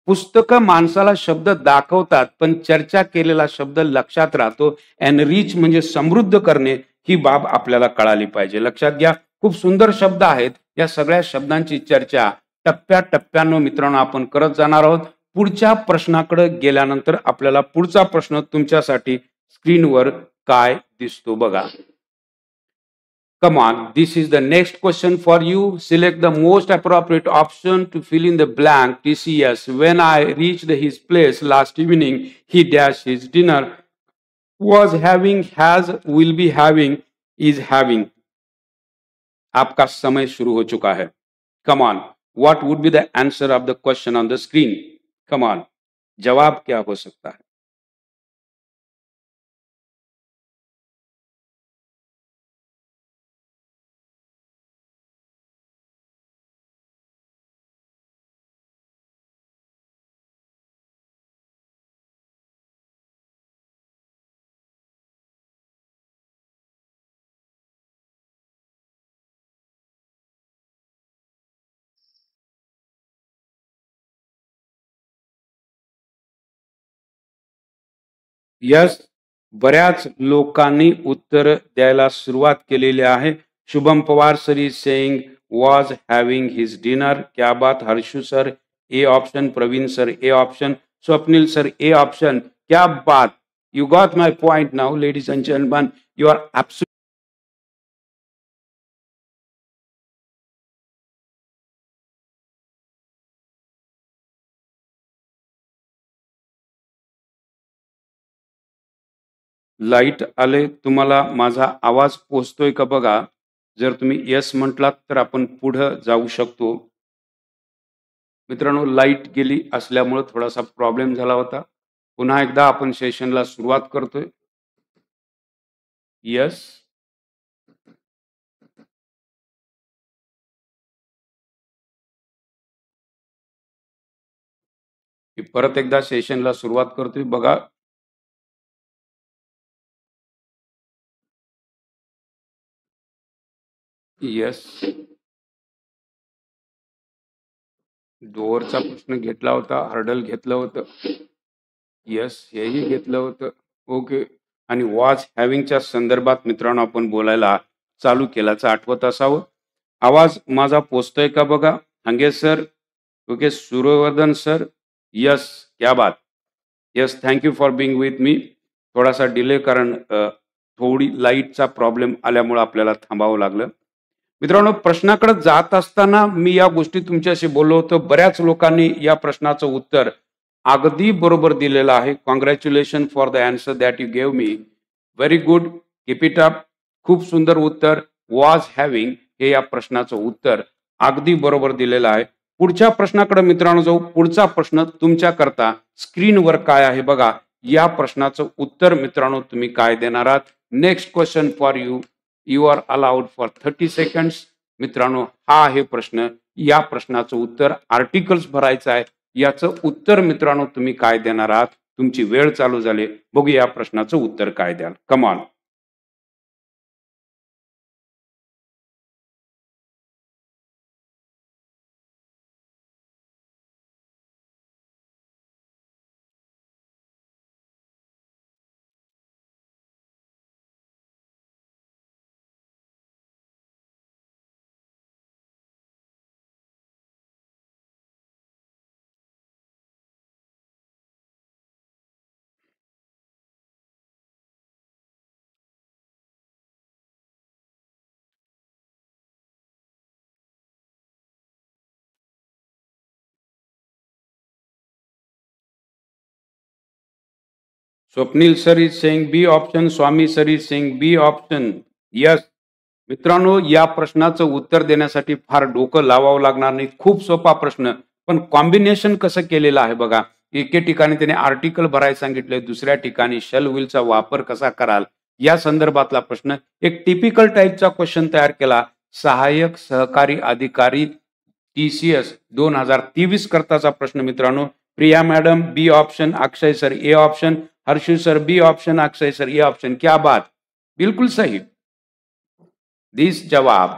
पुस्तकं माणसाला शब्द दाखवतात पण चर्चा केलेला शब्द लक्षात राहतो. एनरिच म्हणजे समृद्ध करणे, ही बाब आपल्याला कळाली पाहिजे. लक्षात घ्या, खूप सुंदर शब्द आहेत. या सगळ्या शब्दांची चर्चा टप्प्याटप्प्यानं मित्रांनो आपण करत जाणार आहोत. पुढच्या प्रश्नाकडे गेल्यानंतर आपल्याला पुढचा प्रश्न तुमच्यासाठी स्क्रीनवर काय दिसतो बघा. Come on, this is the next question for you. Select the most appropriate option to fill in the blank. TCS. When I reached his place last evening, he dashed his dinner. Was having, has, will be having, is having. आपका समय शुरू हो चुका है. Come on. What would be the answer of the question on the screen? Come on. जवाब क्या हो सकता है? यस, बऱ्याच लोकांनी उत्तर द्यायला सुरुवात केलेली आहे. Shubham Pawar sir is saying was having his dinner. क्या बात. Harshu sir A option, Praveen sir A option, Swapnil sir A option. क्या बात. You got my point now ladies and gentlemen. You are absolutely right आले. तुम्हाला माझा आवाज पोहोचतोय का बघा. जर तुम्ही येस म्हटलात तर आपण पुढे जाऊ शकतो. मित्रांनो, लाईट गेली असल्यामुळे थोडासा प्रॉब्लेम झाला होता. पुन्हा एकदा आपण सेशनला सुरुवात करतोय. येस. मी परत एकदा सेशनला सुरुवात करतोय बघा. येस. डोअरचा प्रश्न घेतला होता, हर्डल घेतलं होतं. येस, हेही घेतलं होतं. ओके. आणि वॉज हॅव्हिंगच्या संदर्भात मित्रांनो आपण बोलायला चालू केल्याचं आठवत असावं. आवाज माझा पोचतोय का बघा. Hange sir. Okay. Suryavardhan sir. Yes. क्या बात. Yes, thank you for being with me. थोडासा डिले कारण थोडी लाईटचा प्रॉब्लेम आल्यामुळे आपल्याला थांबावं लागलं. मित्रांनो, प्रश्नाकडे जात असताना मी या गोष्टी तुमच्याशी बोललो होतो. बऱ्याच लोकांनी या प्रश्नाचं उत्तर अगदी बरोबर दिलेलं आहे. Congratulation for the answer that you gave me. Very good. Keep it up. खूप सुंदर उत्तर. वॉज हॅव्हिंग हे या प्रश्नाचं उत्तर अगदी बरोबर दिलेलं आहे. पुढच्या प्रश्नाकडे मित्रांनो जाऊ. पुढचा प्रश्न तुमच्याकरता स्क्रीनवर काय आहे बघा. या प्रश्नाचं उत्तर मित्रांनो तुम्ही काय देणार आहात. Next question for you. You are allowed for 30 seconds. मित्रांनो, हा आहे प्रश्न. या प्रश्नाचं उत्तर आर्टिकल्स भरायचं आहे. याचं उत्तर मित्रांनो तुम्ही काय देणार आहात. तुमची वेळ चालू झाली. बघूया या प्रश्नाचं उत्तर काय द्याल. Come on. Swapnil sir is saying B option. Swami sir is saying B option. Yes. मित्रांनो, या प्रश्नाचं उत्तर देण्यासाठी फार डोकं लावावं लागणार नाही. खूप सोपा प्रश्न. पण कॉम्बिनेशन कसं केलेलं आहे बघा. एके ठिकाणी त्याने आर्टिकल भरायला सांगितलंय, दुसऱ्या ठिकाणी शल विलचा वापर कसा कराल या संदर्भातला प्रश्न. एक टिपिकल टाईपचा क्वेश्चन तयार केला. सहाय्यक सहकारी अधिकारी TCS 2023 करताचा प्रश्न मित्रांनो. Priya madam B option. Akshay sir A option. Harshu sir B option. Akshay sir A option. क्या बात. बिल्कुल सही. दिस जवाब.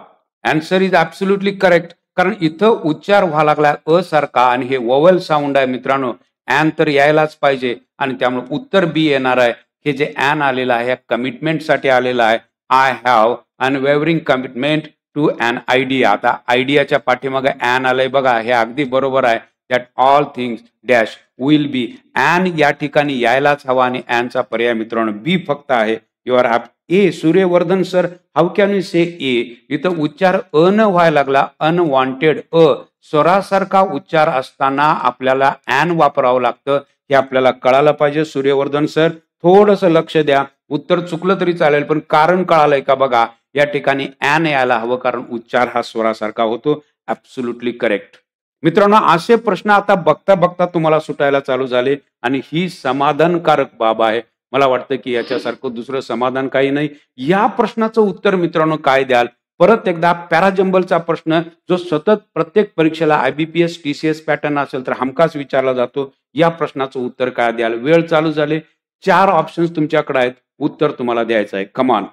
Answer is absolutely correct. कारण इथं उच्चार व्हायला लागला अ सारखा आणि हे वोवल साऊंड आहे मित्रांनो. ॲन तर यायलाच पाहिजे आणि त्यामुळे उत्तर बी येणार आहे. हे जे ॲन आलेलं आहे कमिटमेंटसाठी आलेलं आहे. I have unwavering commitment to an idea. आता आयडियाच्या पाठीमागे ॲन आलंय बघा. हे अगदी बरोबर आहे. That all things dash will be. An या ठिकाणी यायलाच हवा आणि ॲनचा पर्याय मित्रांनो बी फक्त आहे. You are A. Suryavardhan sir how can you say A. इथं उच्चार अ न व्हायला लागला. अनवॉन्टेड अ. स्वरासारखा उच्चार असताना आपल्याला ॲन वापरावं लागतं. हे आपल्याला कळालं पाहिजे. सूर्यवर्धन सर थोडंसं लक्ष द्या. उत्तर चुकलं तरी चालेल पण कारण कळालंय का बघा. या ठिकाणी ॲन यायला हवं कारण उच्चार हा स्वरासारखा होतो. Absolutely correct. मित्रांनो, असे प्रश्न आता बघता बघता तुम्हाला सुटायला चालू झाले आणि ही समाधानकारक बाब आहे. मला वाटतं की याच्यासारखं दुसरं समाधान काही नाही. या प्रश्नाचं उत्तर मित्रांनो काय द्याल. परत एकदा पॅराजंबलचा प्रश्न जो सतत प्रत्येक परीक्षेला IBPS TCS पॅटर्न असेल तर हमखास विचारला जातो. या प्रश्नाचं उत्तर काय द्याल. वेळ चालू झाले. 4 ऑप्शन्स तुमच्याकडे आहेत. उत्तर तुम्हाला द्यायचं आहे. कमान.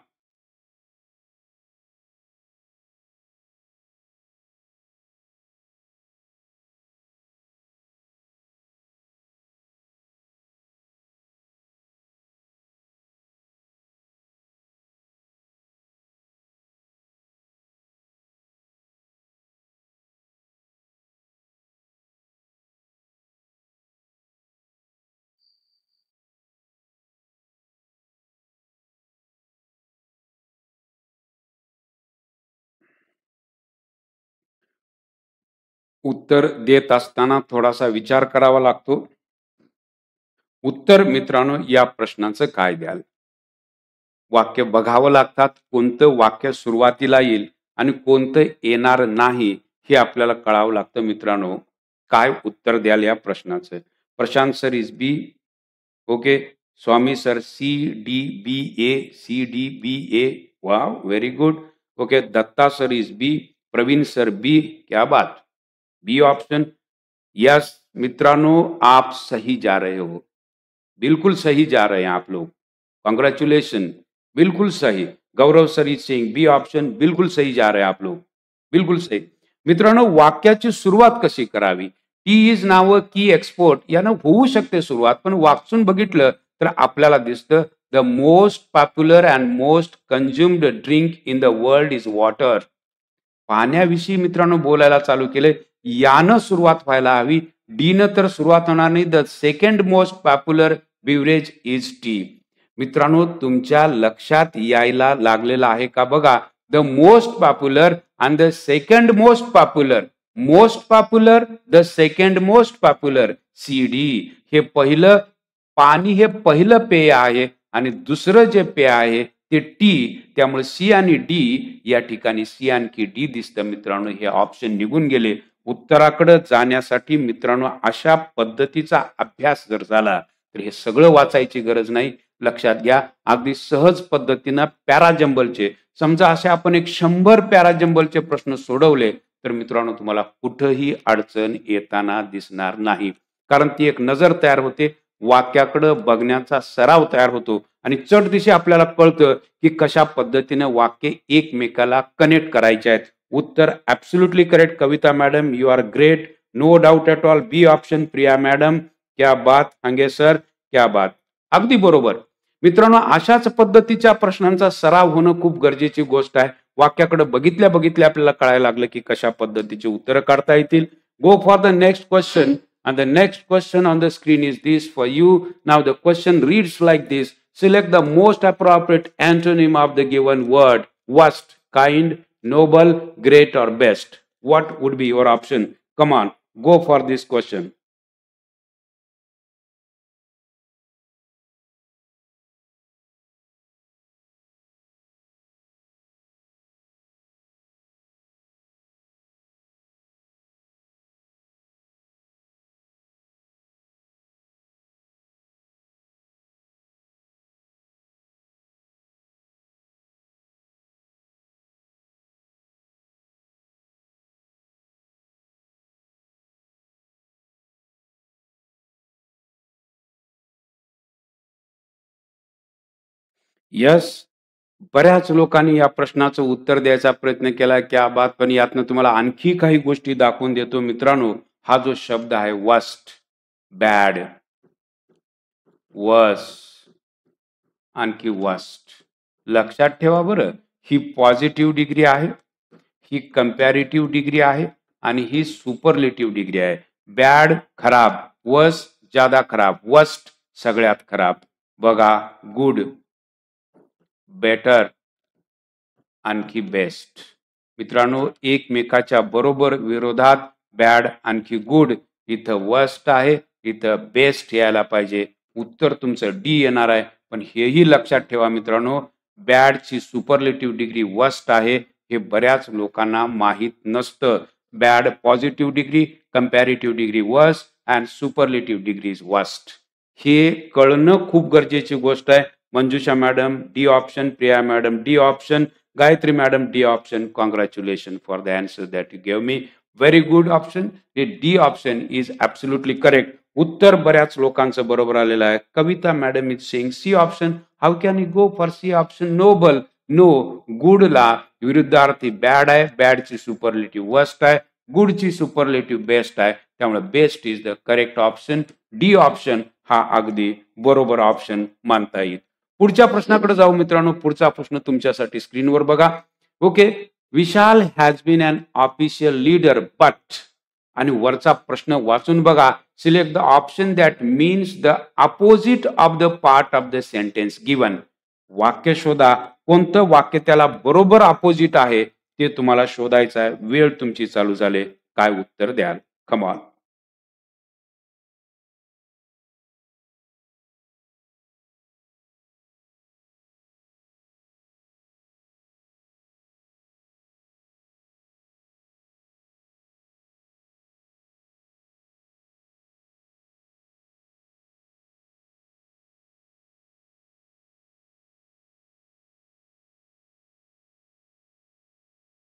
उत्तर देत असताना थोडासा विचार करावा लागतो. उत्तर मित्रांनो या प्रश्नाचं काय द्याल. वाक्य बघावं लागतात, कोणतं वाक्य सुरुवातीला येईल आणि कोणतं येणार नाही हे आपल्याला कळावं लागतं मित्रांनो. काय उत्तर द्याल या प्रश्नाचं? Prashant sir is B. Okay. Swami sir C D B A, C D B A. Wow, very good. Okay. Datta sir is B. Praveen sir B. क्या बात. बी ऑप्शन. यस मित्रांनो, आप सही जा रहे हो, बिल्कुल सही जा रहे हैं आप लोग. कॉन्ग्रेचुलेशन. बिल्कुल सही. Gaurav sir is saying B option. बिल्कुल सही जा रहे हैं आप लोग, बिल्कुल सही. मित्रांनो, वाक्याची सुरुवात कशी करावी? टी इज नाव की एक्सपोर्ट यानं होऊ शकते सुरुवात, पण वाचून बघितलं तर आपल्याला दिसतं the most popular and most consumed drink in the world is water. पाण्याविषयी मित्रांनो बोलायला चालू केले, यानं सुरुवात व्हायला हवी. डीनं तर सुरुवात होणार नाही. The second most popular beverage is tea. मित्रांनो, तुमच्या लक्षात यायला लागलेला आहे का बघा. द मोस्ट पॉप्युलर आणि the second most popular. Most popular, the second most popular, C D. हे पहिलं पाणी, हे पहिलं पेय आहे आणि दुसरं जे पेय आहे ते टी. त्यामुळे सी आणि डी या ठिकाणी सी आणखी डी दिसतं मित्रांनो. हे ऑप्शन निघून गेले. उत्तराकडे जाण्यासाठी मित्रांनो अशा पद्धतीचा अभ्यास जर झाला तर हे सगळं वाचायची गरज नाही. लक्षात घ्या, अगदी सहज पद्धतीनं पॅराजंबलचे समजा असे आपण एक 100 पॅराजंबलचे प्रश्न सोडवले तर मित्रांनो तुम्हाला कुठेही अडचण येताना दिसणार नाही. कारण ती एक नजर तयार होते, वाक्याकडे बघण्याचा सराव तयार होतो आणि चटदिशी आपल्याला कळतं की कशा पद्धतीने वाक्य एकमेकाला कनेक्ट करायचे आहेत. उत्तर absolutely correct Kavita madam, you are great, no doubt at all. B option Priya madam. क्या बात. हांगे सर, क्या बात. अगदी बरोबर. मित्रांनो, अशाच पद्धतीच्या प्रश्नांचा सराव होणं खूप गरजेची गोष्ट आहे. वाक्याकडे बघितल्या बघितल्या आपल्याला कळायला लागलं की कशा पद्धतीची उत्तरं काढता येतील. गो for the next question. And the next question on the screen is this for you. Now the question reads like this. Select the most appropriate antonym of the given word. Worst, kind, noble, great or best. What would be your option? Come on, go for this question. Yes. बऱ्याच लोकांनी या प्रश्नाचं उत्तर द्यायचा प्रयत्न केला. क्या बात. पण यातनं तुम्हाला आणखी काही गोष्टी दाखवून देतो मित्रांनो. हा जो शब्द आहे वर्स्ट, बॅड, वर्स, आणखी वर्स्ट. लक्षात ठेवा बरं, ही पॉझिटिव्ह डिग्री आहे, ही कंपॅरेटिव्ह डिग्री आहे आणि ही सुपरलेटिव्ह डिग्री आहे. बॅड खराब, वर्स ज्यादा खराब, वर्स्ट सगळ्यात खराब. बघा, गुड, बेटर, आणखी बेस्ट. मित्रांनो, एकमेकाच्या बरोबर विरोधात बॅड आणखी गुड. इथं वर्स्ट आहे, इथं बेस्ट यायला पाहिजे. उत्तर तुमचं डी येणार आहे. पण हेही लक्षात ठेवा मित्रांनो, बॅडची सुपरलेटिव्ह डिग्री वर्स्ट आहे हे बऱ्याच लोकांना माहीत नसतं. Bad positive degree, comparative degree worst and superlative degree is worst. हे कळणं खूप गरजेची गोष्ट आहे. Manjusha madam D option, Priya madam D option, Gayatri madam, D option. Congratulations for the answer that you gave me. Very good option. The D option is absolutely correct. उत्तर बऱ्याच लोकांचं बरोबर आलेलं आहे. Kavita madam is saying C option. How can you go for C option? Noble. No, गुडला विरुद्धार्थी bad आहे, बॅडची सुपरलेटिव्ह वर्स्ट आहे, गुडची सुपरलेटिव्ह बेस्ट आहे. त्यामुळे best is the correct option. D option हा अगदी बरोबर ऑप्शन मानता येईल. पुढच्या प्रश्नाकडे जाऊ मित्रांनो. पुढचा प्रश्न तुमच्यासाठी स्क्रीनवर बघा. Okay. Vishal has been an official leader but, आणि वरचा प्रश्न वाचून बघा. Select the option that means the opposite of the part of the sentence given. वाक्य शोधा, कोणतं वाक्य त्याला बरोबर अपोजिट आहे ते तुम्हाला शोधायचं आहे. वेळ तुमची चालू झाली. काय उत्तर द्याल? Come on.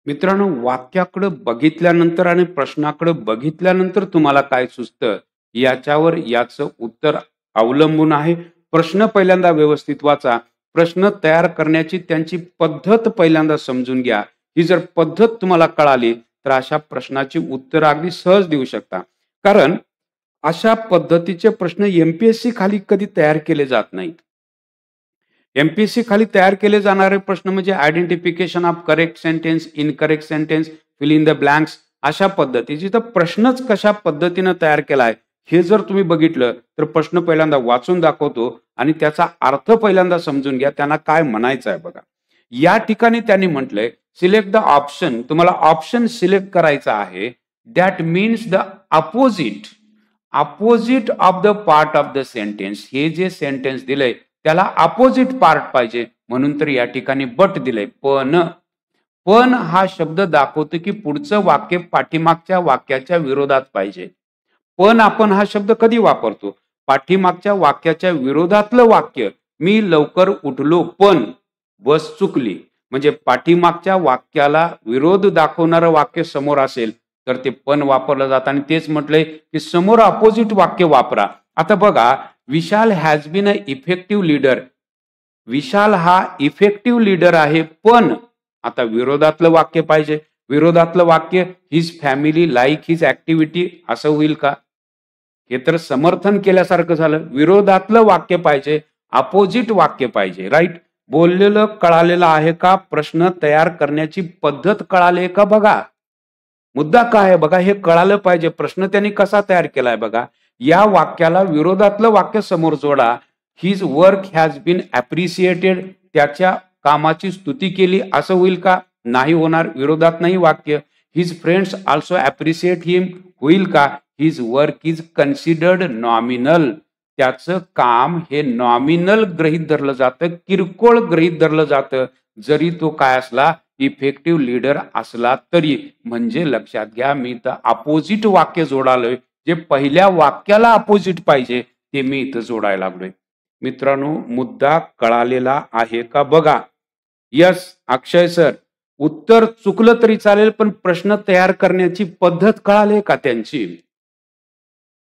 मित्रांनो, वाक्याकडे बघितल्यानंतर आणि प्रश्नाकडे बघितल्यानंतर तुम्हाला काय सुचतं याच्यावर याचं उत्तर अवलंबून आहे. प्रश्न पहिल्यांदा व्यवस्थित वाचा. प्रश्न तयार करण्याची त्यांची पद्धत पहिल्यांदा समजून घ्या. ही जर पद्धत तुम्हाला कळाली तर अशा प्रश्नाची उत्तर अगदी सहज देऊ शकता. कारण अशा पद्धतीचे प्रश्न एमपीएससी खाली कधी तयार केले जात नाहीत. एमपीएससी खाली तयार केले जाणारे प्रश्न म्हणजे identification of correct sentence, incorrect sentence, fill in the blanks अशा पद्धतीची. तर प्रश्नच कशा पद्धतीनं तयार केला आहे हे जर तुम्ही बघितलं तर प्रश्न पहिल्यांदा वाचून दाखवतो आणि त्याचा अर्थ पहिल्यांदा समजून घ्या. त्यांना काय म्हणायचं आहे बघा. या ठिकाणी त्यांनी म्हटलंय सिलेक्ट द ऑप्शन. तुम्हाला ऑप्शन सिलेक्ट करायचा आहे. That means the opposite opposite of the part of the sentence. हे जे सेंटेन्स दिलंय त्याला अपोजिट पार्ट पाहिजे म्हणून तर या ठिकाणी बट दिलंय. पण पण हा शब्द दाखवतो की पुढचं वाक्य पाठीमागच्या वाक्याच्या विरोधात पाहिजे. पण आपण हा शब्द कधी वापरतो? पाठीमागच्या वाक्याच्या विरोधातलं वाक्य. मी लवकर उठलो पण बस चुकली. म्हणजे पाठीमागच्या वाक्याला विरोध दाखवणारं वाक्य समोर असेल तर ते पण वापरलं जातं आणि तेच म्हटलंय की समोर अपोजिट वाक्य वापरा. आता बघा, Vishal has been a effective leader. Vishal हा इफेक्टिव्ह लीडर आहे पण आता विरोधातलं वाक्य पाहिजे. विरोधातलं वाक्य his family like his activity असं होईल का? हे तर समर्थन केल्यासारखं झालं. विरोधातलं वाक्य पाहिजे, अपोजिट वाक्य पाहिजे. राईट. बोललेलं कळालेलं आहे का? प्रश्न तयार करण्याची पद्धत कळाली का बघा. मुद्दा काय आहे बघा, हे कळालं पाहिजे. प्रश्न त्यांनी कसा तयार केलाय बघा. या वाक्याला विरोधातलं वाक्य समोर जोडा. His work has been appreciated. त्याच्या कामाची स्तुती केली असं होईल का? नाही होणार. विरोधात नाही वाक्य. हिज फ्रेंड्स ऑल्सो अप्रिशिएट हिम होईल का? His work is considered nominal. त्याचं काम हे नॉमिनल गृहीत धरलं जातं, किरकोळ गृहीत धरलं जातं, जरी तो काय असला इफेक्टिव्ह लीडर असला तरी. म्हणजे लक्षात घ्या, मी तर अपोजिट वाक्य जोडालोय. जे पहिल्या वाक्याला अपोजिट पाहिजे ते मी इथं जोडायला लागलोय. मित्रांनो, मुद्दा कळालेला आहे का बघा. यस अक्षय सर, उत्तर चुकलं तरी चालेल पण प्रश्न तयार करण्याची पद्धत कळाली का त्यांची?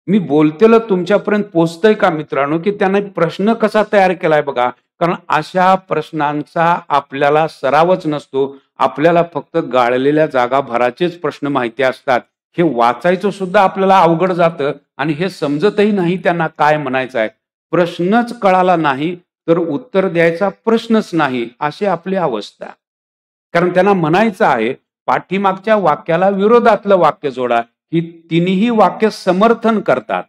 मी बोलतेलं तुमच्यापर्यंत पोहोचतंय का मित्रांनो, की त्यांनी प्रश्न कसा तयार केलाय बघा. कारण अशा प्रश्नांचा आपल्याला सरावच नसतो. आपल्याला फक्त गाळलेल्या जागा भराचेच प्रश्न माहिती असतात. हे वाचायचं सुद्धा आपल्याला अवघड जातं आणि हे समजतही नाही त्यांना काय म्हणायचं आहे. प्रश्नच कळाला नाही तर उत्तर द्यायचा प्रश्नच नाही अशी आपली अवस्था. कारण त्यांना म्हणायचं आहे पाठीमागच्या वाक्याला विरोधातलं वाक्य जोडा. ही तिन्ही वाक्य समर्थन करतात.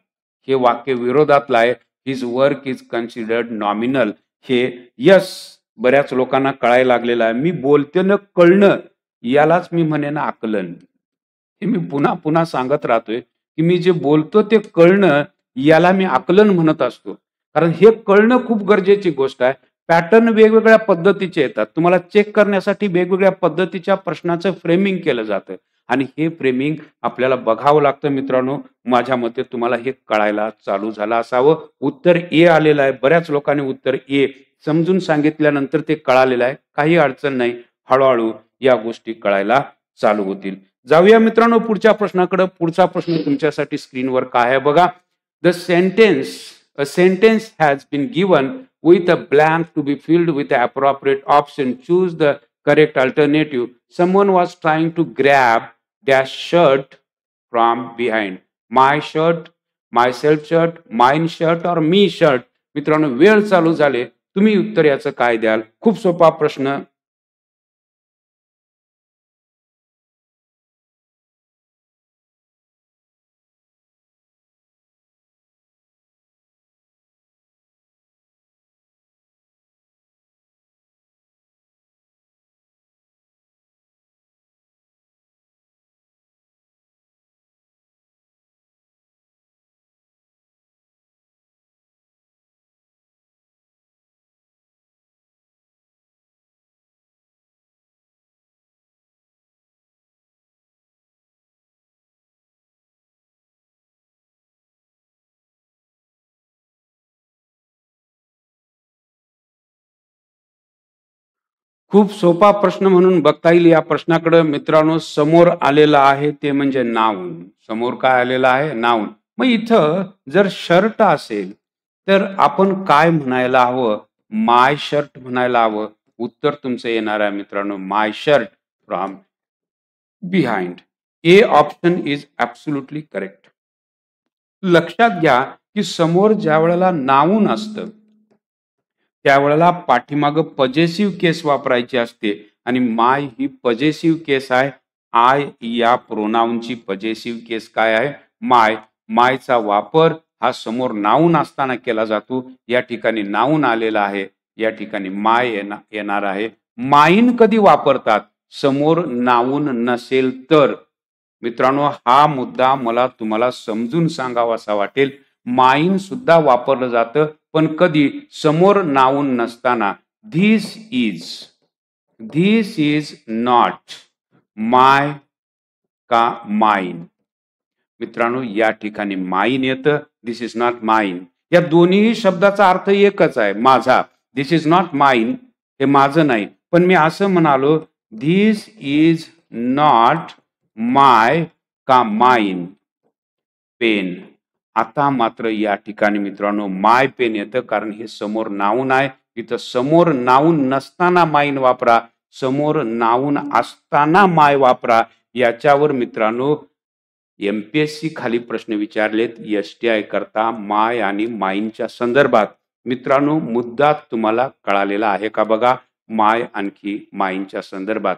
हे वाक्य विरोधातलं आहे. His work is considered nominal. हे यस बऱ्याच लोकांना कळायला लागलेलं आहे. मी बोलतेलं कळणं यालाच मी म्हणेन आकलन. हे मी पुन्हा पुन्हा सांगत राहतोय की मी जे बोलतो ते कळणं याला मी आकलन म्हणत असतो. कारण हे कळणं खूप गरजेची गोष्ट आहे. पॅटर्न वेगवेगळ्या पद्धतीचे येतात. तुम्हाला चेक करण्यासाठी वेगवेगळ्या पद्धतीच्या प्रश्नाचं फ्रेमिंग केलं जातं आणि हे फ्रेमिंग आपल्याला बघावं लागतं मित्रांनो. माझ्या मते तुम्हाला हे कळायला चालू झालं असावं. उत्तर ए आलेलं आहे. बऱ्याच लोकांनी उत्तर ए समजून सांगितल्यानंतर ते कळालेलं आहे. काही अडचण नाही. हळूहळू या गोष्टी कळायला चालू होतील. जाऊया मित्रांनो पुढच्या प्रश्नाकडे. पुढचा प्रश्न तुमच्यासाठी स्क्रीनवर काय आहे बघा. The sentence a sentence has been given with a blank to be filled with the appropriate option. Choose the correct alternative. Someone was trying to grab their shirt from behind. My shirt, myself shirt, mine shirt or me shirt. मित्रांनो वेळ चालू झाले. तुम्ही उत्तर याचं काय द्याल? खूप सोपा प्रश्न. खूप सोपा प्रश्न म्हणून बघता येईल या प्रश्नाकडे मित्रांनो. समोर आलेलं आहे ते म्हणजे नाऊन. समोर काय आलेलं आहे? नाऊन. मग इथं जर शर्ट असेल तर आपण काय म्हणायला हवं? माय शर्ट म्हणायला हवं. उत्तर तुमचं येणार आहे मित्रांनो, my shirt from behind. A option is absolutely correct. लक्षात घ्या की समोर ज्या वेळेला नाऊन असतं त्यावेळेला पाठीमागं पजेसिव्ह केस वापरायची असते आणि माय ही पजेसिव्ह केस आहे. आय या प्रोनाऊनची पजेसिव्ह केस काय आहे? माय. मायचा वापर हा समोर नाऊन असताना केला जातो. या ठिकाणी नाऊन आलेला आहे, या ठिकाणी माय येणार आहे. माईन कधी वापरतात? समोर नाऊन नसेल तर. मित्रांनो, हा मुद्दा मला तुम्हाला समजून सांगावासा वाटेल. माईन सुद्धा वापरलं जातं, पण कधी? समोर नाऊन नसताना. धिस इज नॉट माय का माईन. मित्रांनो, या ठिकाणी माईन येतं, दिस इज नॉट माईन. या दोन्ही शब्दाचा अर्थ एकच आहे, माझा. दिस इज नॉट माईन, हे माझं नाही. पण मी असं म्हणालो, धिस इज नॉट माय का माईन पेन. आता मात्र या ठिकाणी मित्रांनो माय पेन येतं, कारण हे समोर नाऊन आहे. इथं समोर नाऊन नसताना माईन वापरा, समोर नाऊन असताना माय वापरा. याच्यावर मित्रांनो एमपीएससी खाली प्रश्न विचारलेत एसटीआय करता माय आणि माईनच्या संदर्भात. मित्रांनो, मुद्दा तुम्हाला कळालेला आहे का बघा, माय आणखी माईनच्या संदर्भात.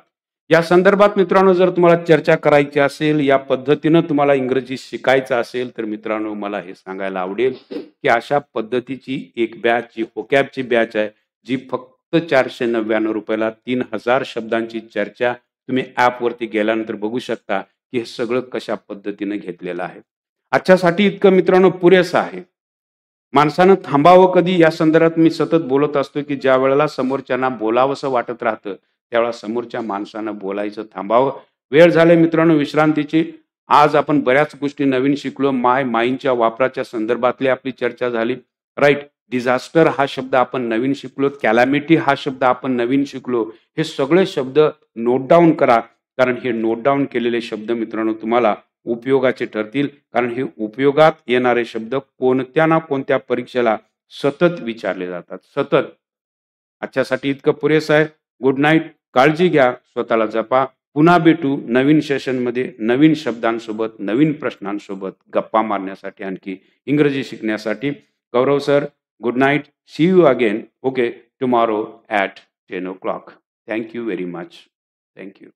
या संदर्भात मित्रांनो जर तुम्हाला चर्चा करायची असेल, या पद्धतीनं तुम्हाला इंग्रजी शिकायचं असेल तर मित्रांनो मला हे सांगायला आवडेल की अशा पद्धतीची एक बॅच जी व्होकॅबची बॅच आहे, जी फक्त 499 रुपयाला 3000 शब्दांची चर्चा तुम्ही ॲपवरती गेल्यानंतर बघू शकता की हे सगळं कशा पद्धतीने घेतलेलं आहे. आजच्यासाठी इतकं मित्रांनो पुरेसं आहे. माणसानं थांबावं कधी या संदर्भात मी सतत बोलत असतो की ज्या वेळेला समोरच्यांना बोलावंसं वाटत राहतं त्यावेळेला समोरच्या माणसानं बोलायचं थांबावं. वेळ झाले मित्रांनो विश्रांतीची. आज आपण बऱ्याच गोष्टी नवीन शिकलो. माय माईनच्या वापराच्या संदर्भातली आपली चर्चा झाली. राईट. डिझास्टर हा शब्द आपण नवीन शिकलो, कॅलॅमिटी हा शब्द आपण नवीन शिकलो. हे सगळे शब्द नोट डाऊन करा, कारण हे नोट डाऊन केलेले शब्द मित्रांनो तुम्हाला उपयोगाचे ठरतील. कारण हे उपयोगात येणारे शब्द कोणत्या ना कोणत्या परीक्षेला सतत विचारले जातात, सतत. आजच्यासाठी इतकं पुरेसं आहे. Good night. काळजी घ्या, स्वतःला जपा. पुन्हा भेटू नवीन सेशनमध्ये, नवीन शब्दांसोबत, नवीन प्रश्नांसोबत गप्पा मारण्यासाठी, आणखी इंग्रजी शिकण्यासाठी. Gaurav sir, good night. See you again. Okay, tomorrow at 10 o'clock. Thank you very much. Thank you.